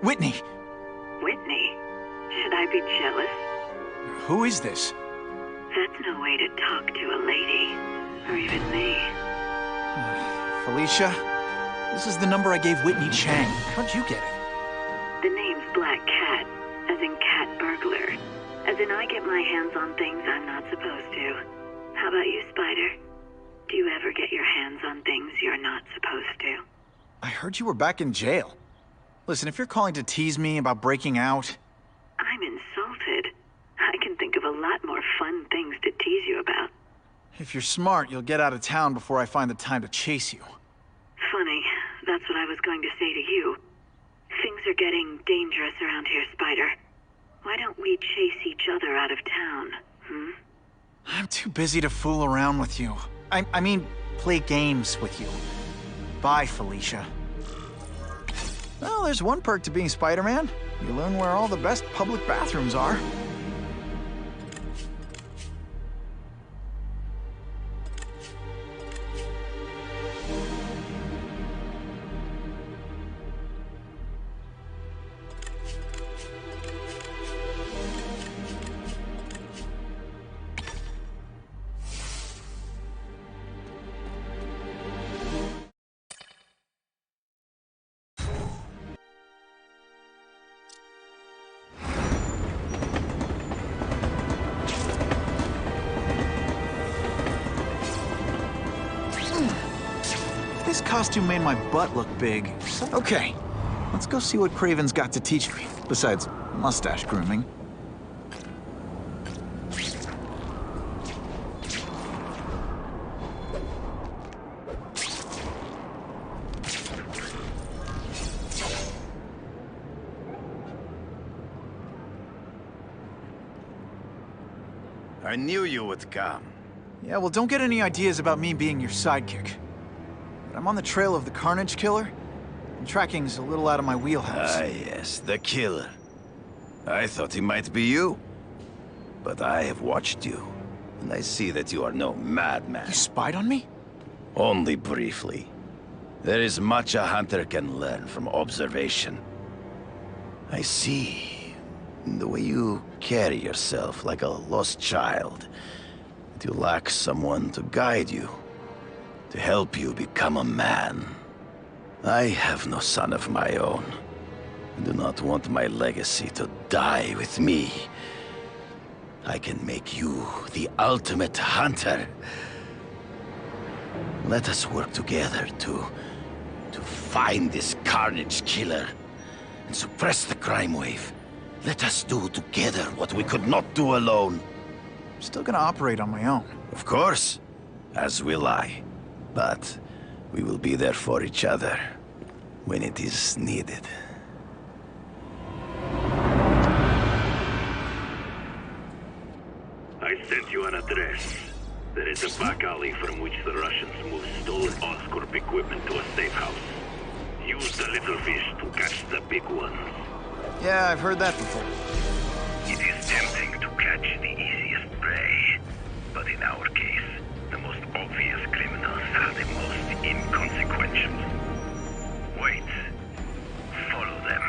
Whitney! Whitney? Should I be jealous? Who is this? That's no way to talk to a lady. Or even me. Felicia? This is the number I gave Whitney Chang. How'd you get it? The name's Black Cat, as in cat burglar. As in I get my hands on things I'm not supposed to. How about you, Spider? Do you ever get your hands on things you're not supposed to? I heard you were back in jail. Listen, if you're calling to tease me about breaking out... I'm insulted. I can think of a lot more fun things to tease you about. If you're smart, you'll get out of town before I find the time to chase you. Funny. That's what I was going to say to you. Things are getting dangerous around here, Spider. Why don't we chase each other out of town, hmm? I'm too busy to fool around with you. I mean, play games with you. Bye, Felicia. Well, there's one perk to being Spider-Man. You learn where all the best public bathrooms are. This costume made my butt look big. Okay, let's go see what Craven's got to teach me, besides mustache grooming. I knew you would come. Yeah, well, don't get any ideas about me being your sidekick. But I'm on the trail of the Carnage Killer, and tracking's a little out of my wheelhouse. Ah, yes, the killer. I thought he might be you. But I have watched you, and I see that you are no madman. You spied on me? Only briefly. There is much a hunter can learn from observation. I see in the way you carry yourself like a lost child, that you lack someone to guide you, to help you become a man. I have no son of my own. I do not want my legacy to die with me. I can make you the ultimate hunter. Let us work together to find this Carnage Killer and suppress the crime wave. Let us do together what we could not do alone. I'm still gonna operate on my own. Of course, as will I. But we will be there for each other when it is needed. I sent you an address. There is a back alley from which the Russians move stolen Oscorp equipment to a safe house. Use the little fish to catch the big ones. Yeah, I've heard that before. It is tempting to catch the easiest prey, but in our case, the most obvious criminals are the most inconsequential. Wait. Follow them.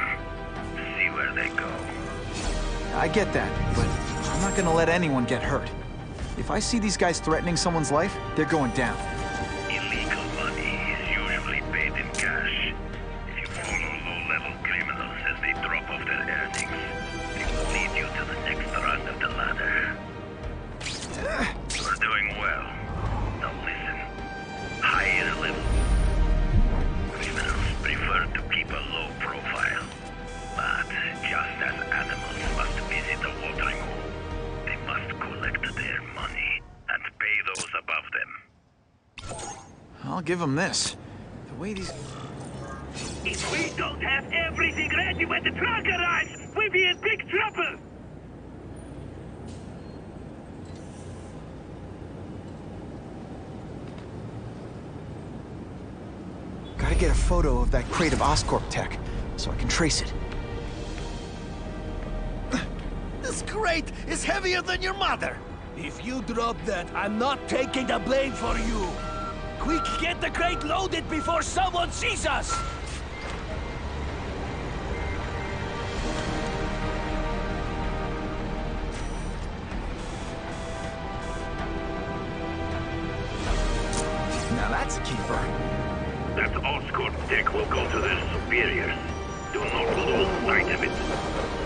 See where they go. I get that, but I'm not gonna let anyone get hurt. If I see these guys threatening someone's life, they're going down. Illegal money is usually paid in cash. If you follow low-level criminals as they drop off their earnings, it will lead you to the next rung of the ladder. You're doing doing well. Now listen. Higher level. Criminals prefer to keep a low profile. But just as animals must visit a watering hole, they must collect their money and pay those above them. I'll give them this. The way these... If we don't have everything ready when the truck arrives, we'll be in big trouble! Gotta get a photo of that crate of Oscorp tech, so I can trace it. This crate is heavier than your mother! If you drop that, I'm not taking the blame for you! Quick, get the crate loaded before someone sees us! Now that's a keeper. That Oscorp tech will go to their superiors. Do not lose sight of it.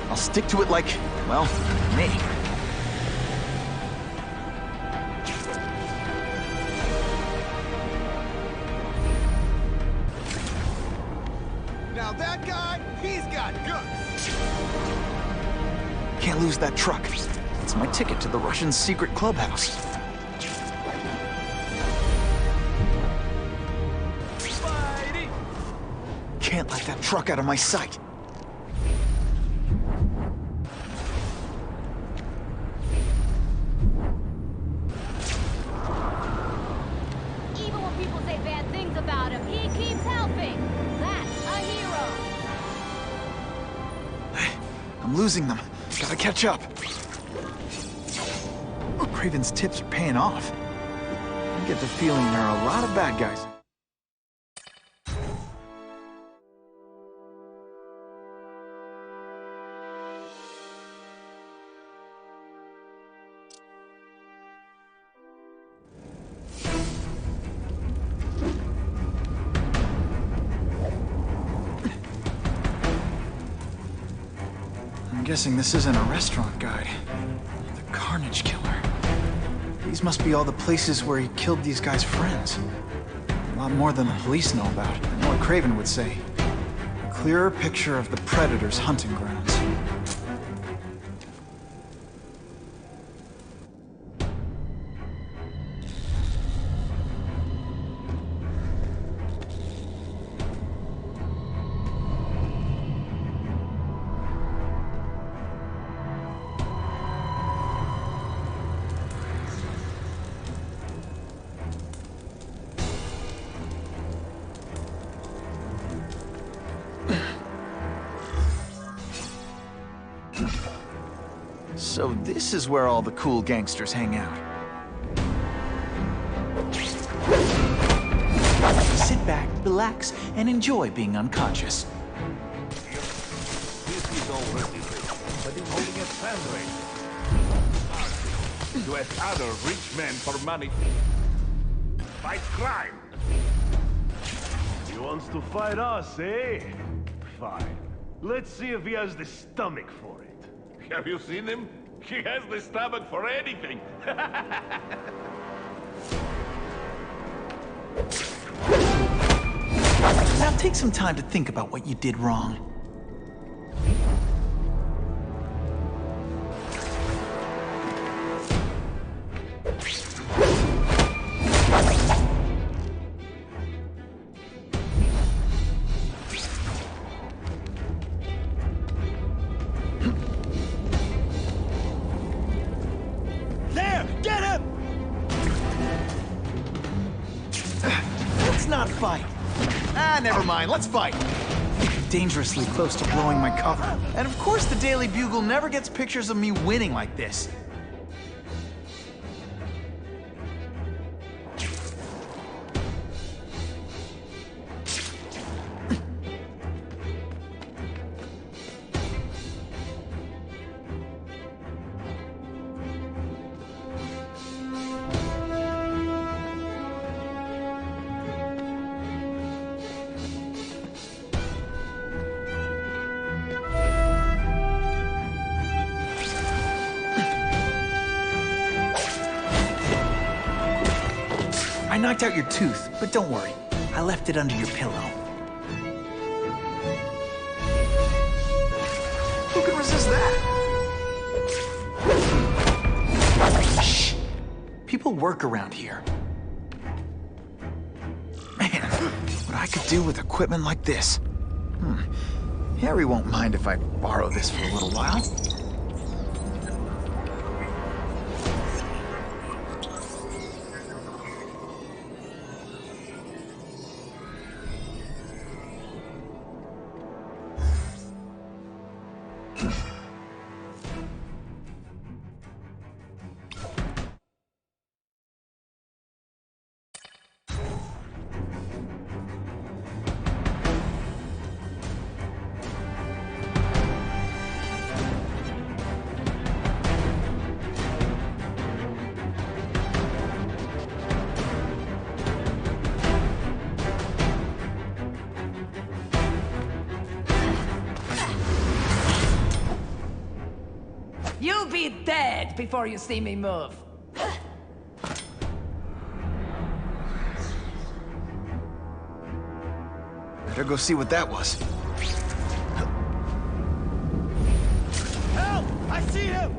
I'll stick to it like, well, me. Now that guy, he's got guts! Can't lose that truck. It's my ticket to the Russian secret clubhouse. Can't let that truck out of my sight. Even when people say bad things about him, he keeps helping. That's a hero. I'm losing them. Gotta catch up. Craven's tips are paying off. I get the feeling there are a lot of bad guys. I'm guessing this isn't a restaurant guide. The Carnage Killer. These must be all the places where he killed these guys' friends. A lot more than the police know about. I know what Craven would say. A clearer picture of the Predator's hunting grounds. So this is where all the cool gangsters hang out. Sit back, relax, and enjoy being unconscious. This is already rich, but he's holding a fundraiser. To ask other rich men for money. Fight crime. He wants to fight us, eh? Fine. Let's see if he has the stomach for it. Have you seen him? He has the stomach for anything. Now take some time to think about what you did wrong. Not fight. Never mind. Let's fight. Dangerously close to blowing my cover. And of course the Daily Bugle never gets pictures of me winning like this. I knocked out your tooth, but don't worry. I left it under your pillow. Who can resist that? Shh! People work around here. Man, what I could do with equipment like this. Harry won't mind if I borrow this for a little while. You'll be dead before you see me move. Better go see what that was. Help! I see him!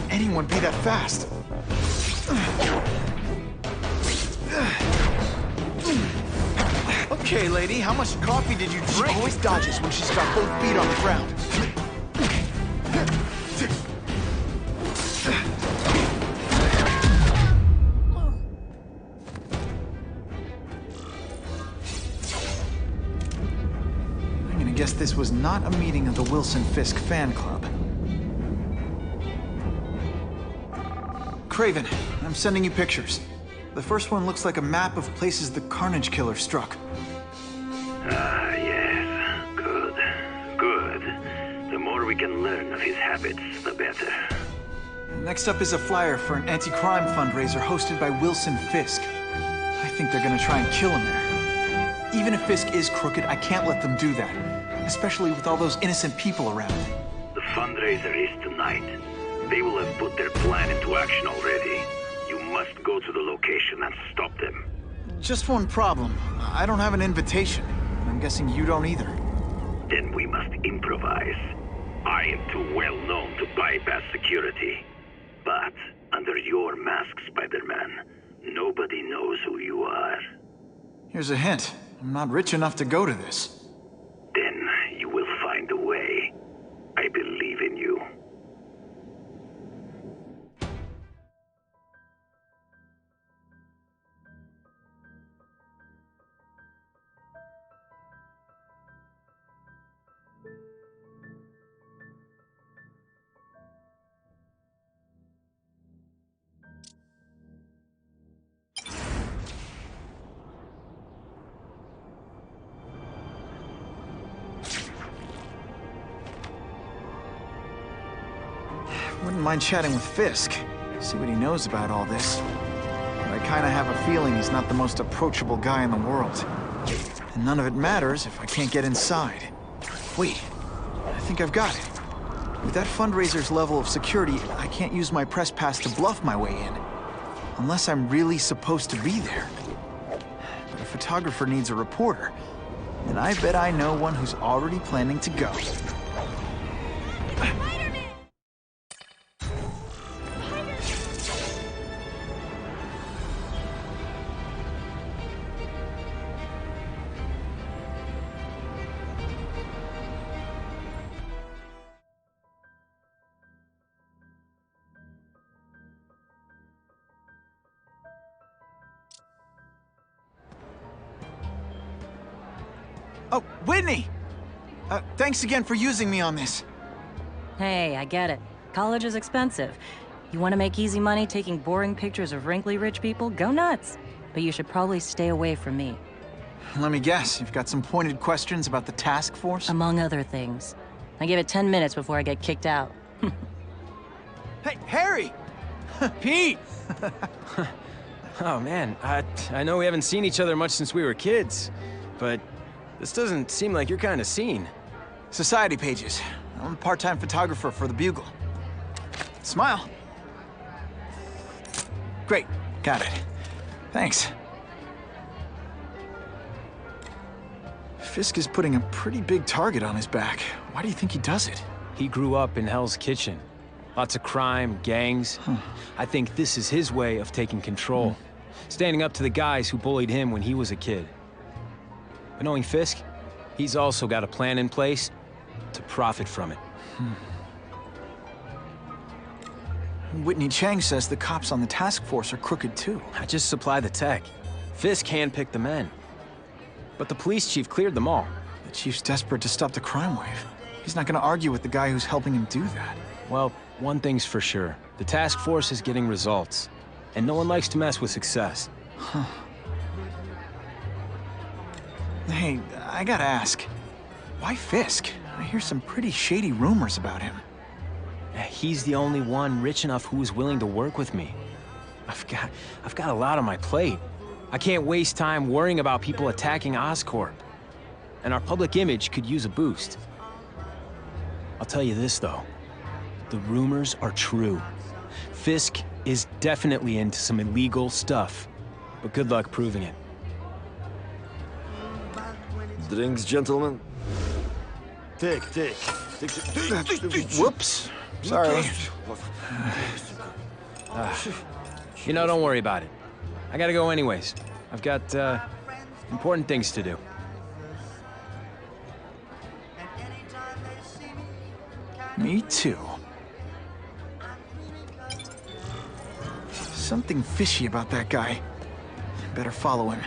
Anyone be that fast? Okay, lady, how much coffee did you drink? She always dodges when she's got both feet on the ground. I'm gonna guess this was not a meeting of the Wilson Fisk fan club. Craven, I'm sending you pictures. The first one looks like a map of places the Carnage Killer struck. Ah, yes. Good. Good. The more we can learn of his habits, the better. Next up is a flyer for an anti-crime fundraiser hosted by Wilson Fisk. I think they're gonna try and kill him there. Even if Fisk is crooked, I can't let them do that. Especially with all those innocent people around. The fundraiser is tonight. They will have put their plan into action already. You must go to the location and stop them. Just one problem. I don't have an invitation. I'm guessing you don't either. Then we must improvise. I am too well known to bypass security. But under your mask, Spider-Man, nobody knows who you are. Here's a hint. I'm not rich enough to go to this. Then you will find a way. I believe in you. Wouldn't mind chatting with Fisk. See what he knows about all this. But I kinda have a feeling he's not the most approachable guy in the world. And none of it matters if I can't get inside. Wait, I think I've got it. With that fundraiser's level of security, I can't use my press pass to bluff my way in. Unless I'm really supposed to be there. But a photographer needs a reporter. And I bet I know one who's already planning to go. Oh, Whitney! Thanks again for using me on this. Hey, I get it. College is expensive. You want to make easy money taking boring pictures of wrinkly rich people? Go nuts! But you should probably stay away from me. Let me guess, you've got some pointed questions about the task force? Among other things. I give it 10 minutes before I get kicked out. Hey, Harry! Pete! Oh man, I know we haven't seen each other much since we were kids, but this doesn't seem like your kind of scene. Society pages. I'm a part-time photographer for the Bugle. Smile. Great, got it. Thanks. Fisk is putting a pretty big target on his back. Why do you think he does it? He grew up in Hell's Kitchen. Lots of crime, gangs. I think this is his way of taking control. Standing up to the guys who bullied him when he was a kid. But knowing Fisk, he's also got a plan in place to profit from it. Whitney Chang says the cops on the task force are crooked too. I just supply the tech. Fisk handpicked the men. But the police chief cleared them all. The chief's desperate to stop the crime wave. He's not gonna argue with the guy who's helping him do that. Well, one thing's for sure. The task force is getting results. And no one likes to mess with success. Hey, I gotta ask. Why Fisk? I hear some pretty shady rumors about him. He's the only one rich enough who is willing to work with me. I've got a lot on my plate. I can't waste time worrying about people attacking Oscorp. And our public image could use a boost. I'll tell you this, though. The rumors are true. Fisk is definitely into some illegal stuff. But good luck proving it. Drinks, gentlemen? Take. Whoops. Sorry. You know, don't worry about it. I gotta go anyways. I've got, important things to do. Me too. Something fishy about that guy. Better follow him.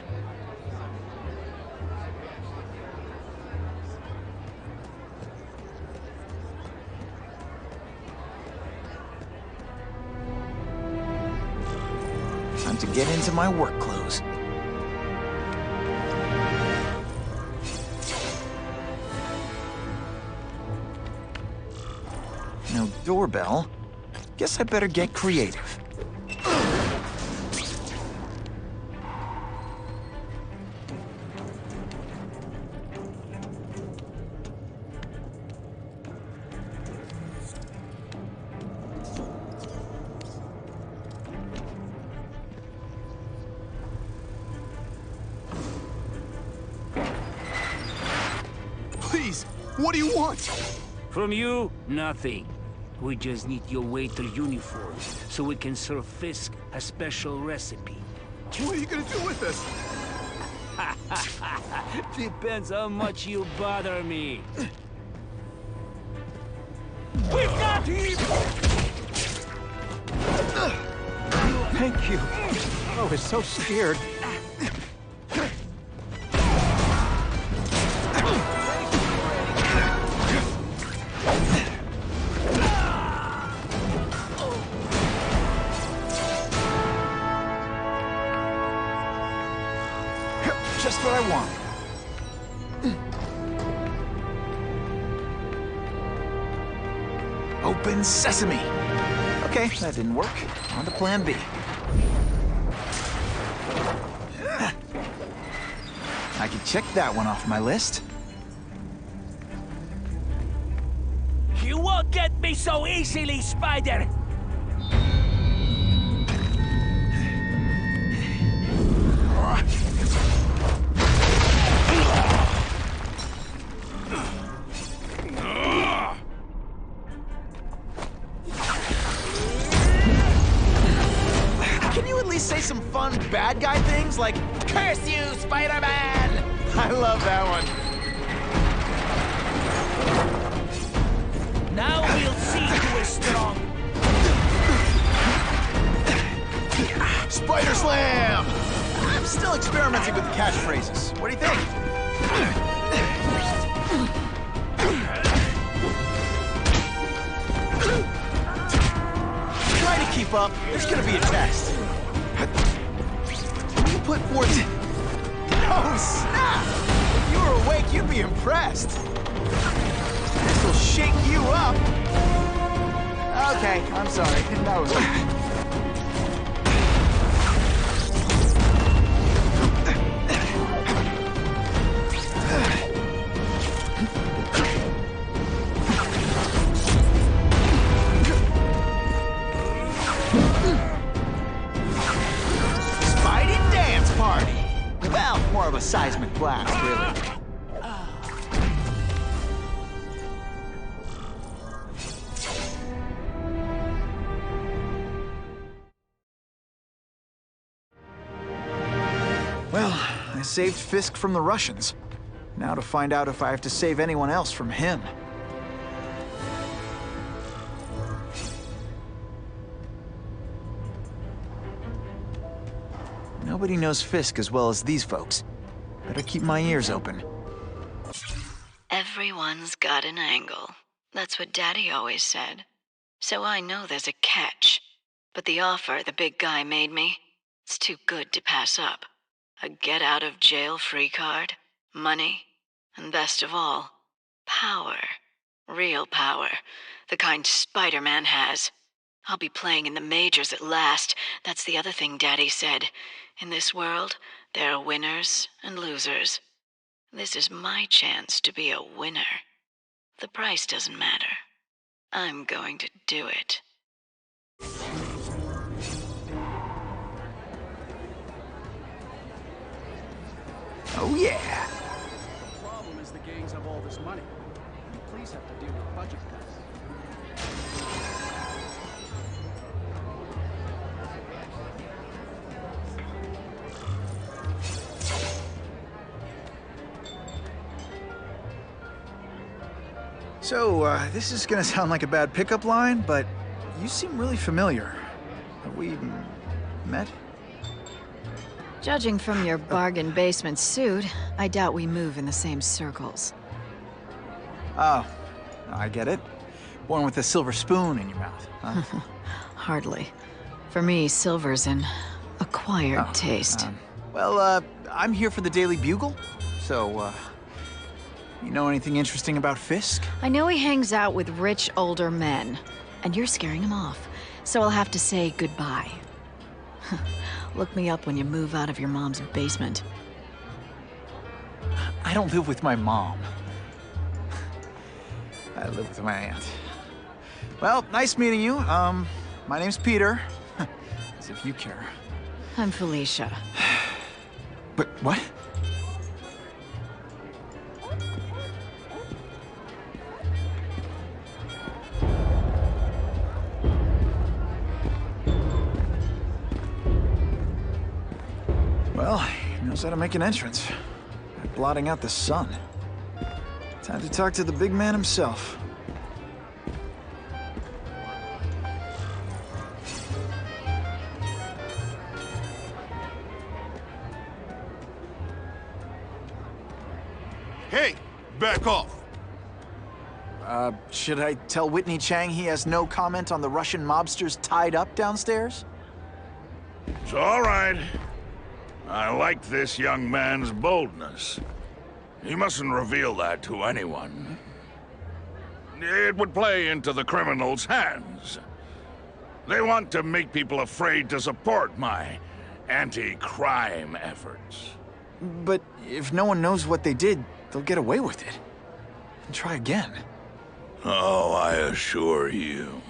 Time to get into my work clothes. No doorbell. Guess I better get creative. Please, what do you want? From you, nothing. We just need your waiter uniform so we can serve Fisk a special recipe. What are you gonna do with this? Depends how much you bother me. We've got him! Thank you. I was so scared. Just what I want. Open sesame. Okay, that didn't work. On to plan B. I can check that one off my list. You won't get me so easily, Spider! Can you at least say some fun bad guy things like, "Curse you, Spider-Man"? I love that one. Now we'll see who is strong. Spider Slam! I'm still experimenting with the catchphrases. What do you think? Try to keep up. There's gonna be a test. You put forth... Oh, snap! If you were awake, you'd be impressed. This will shake Okay, I'm sorry. That was... Spidey dance party! Well, more of a seismic blast, really. Well, I saved Fisk from the Russians. Now to find out if I have to save anyone else from him. Nobody knows Fisk as well as these folks. Better keep my ears open. Everyone's got an angle. That's what Daddy always said. So I know there's a catch. But the offer the big guy made me, it's too good to pass up. A get-out-of-jail-free card, money, and best of all, power. Real power. The kind Spider-Man has. I'll be playing in the majors at last. That's the other thing Daddy said. In this world, there are winners and losers. This is my chance to be a winner. The price doesn't matter. I'm going to do it. Oh yeah! The problem is the gangs have all this money. The police have to deal with budget cuts. So, this is gonna sound like a bad pickup line, but you seem really familiar. Have we met? Judging from your bargain basement suit, I doubt we move in the same circles. Oh, I get it. One with a silver spoon in your mouth, huh? Hardly. For me, silver's an acquired taste. Well, I'm here for the Daily Bugle, so, you know anything interesting about Fisk? I know he hangs out with rich older men, and you're scaring him off, so I'll have to say goodbye. Look me up when you move out of your mom's basement. I don't live with my mom. I live with my aunt. Well, nice meeting you. My name's Peter. As if you care. I'm Felicia. But what? Well, he knows how to make an entrance. By blotting out the sun. Time to talk to the big man himself. Hey, back off. Should I tell Whitney Chang he has no comment on the Russian mobsters tied up downstairs? It's all right. I like this young man's boldness. He mustn't reveal that to anyone. It would play into the criminals' hands. They want to make people afraid to support my anti-crime efforts. But if no one knows what they did, they'll get away with it. And try again. Oh, I assure you,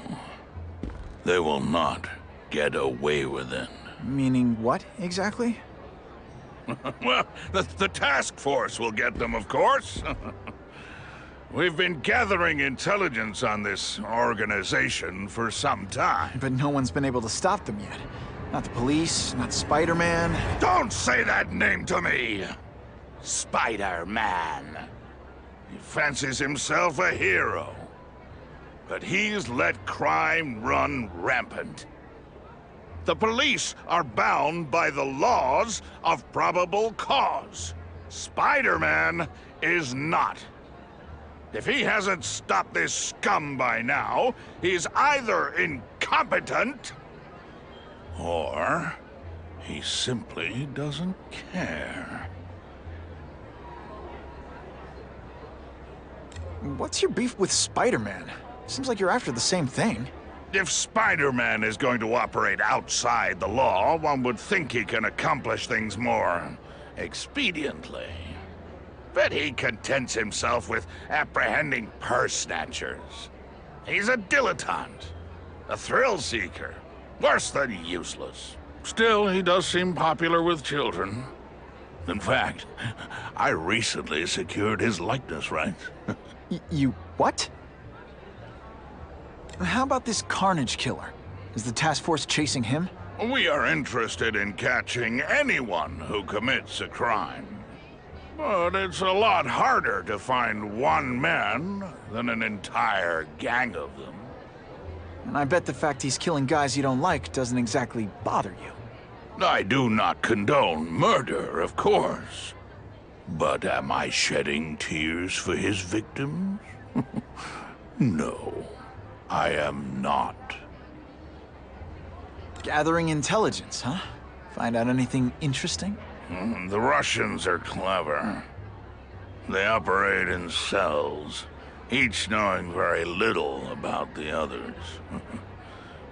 they will not get away with it. Meaning what, exactly? Well, the task force will get them, of course. We've been gathering intelligence on this organization for some time. But no one's been able to stop them yet. Not the police, not Spider-Man. Don't say that name to me! Spider-Man. He fancies himself a hero. But he's let crime run rampant. The police are bound by the laws of probable cause. Spider-Man is not. If he hasn't stopped this scum by now, he's either incompetent, or he simply doesn't care. What's your beef with Spider-Man? Seems like you're after the same thing. If Spider-Man is going to operate outside the law, one would think he can accomplish things more expediently. But he contents himself with apprehending purse snatchers. He's a dilettante, a thrill-seeker, worse than useless. Still, he does seem popular with children. In fact, I recently secured his likeness rights. You what? How about this Carnage killer? Is the task force chasing him? We are interested in catching anyone who commits a crime. But it's a lot harder to find one man than an entire gang of them. And I bet the fact he's killing guys you don't like doesn't exactly bother you. I do not condone murder, of course. But am I shedding tears for his victims? No, I am not. Gathering intelligence, huh? Find out anything interesting? The Russians are clever. They operate in cells, each knowing very little about the others.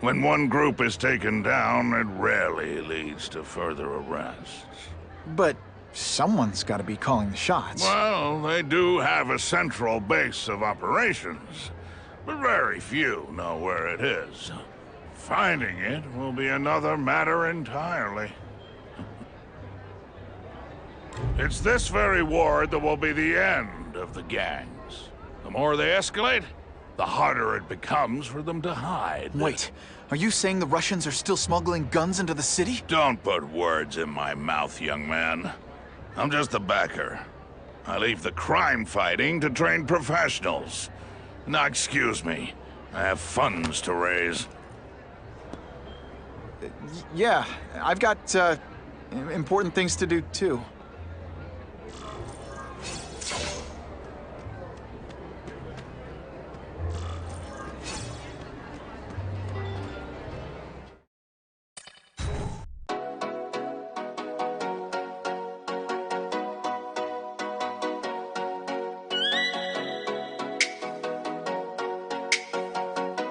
When one group is taken down, it rarely leads to further arrests. But someone's got to be calling the shots. Well, they do have a central base of operations, but very few know where it is. Finding it will be another matter entirely. It's this very war that will be the end of the gangs. The more they escalate, the harder it becomes for them to hide. Wait, are you saying the Russians are still smuggling guns into the city? Don't put words in my mouth, young man. I'm just a backer. I leave the crime fighting to trained professionals. Now, excuse me. I have funds to raise. Yeah, I've got, important things to do, too.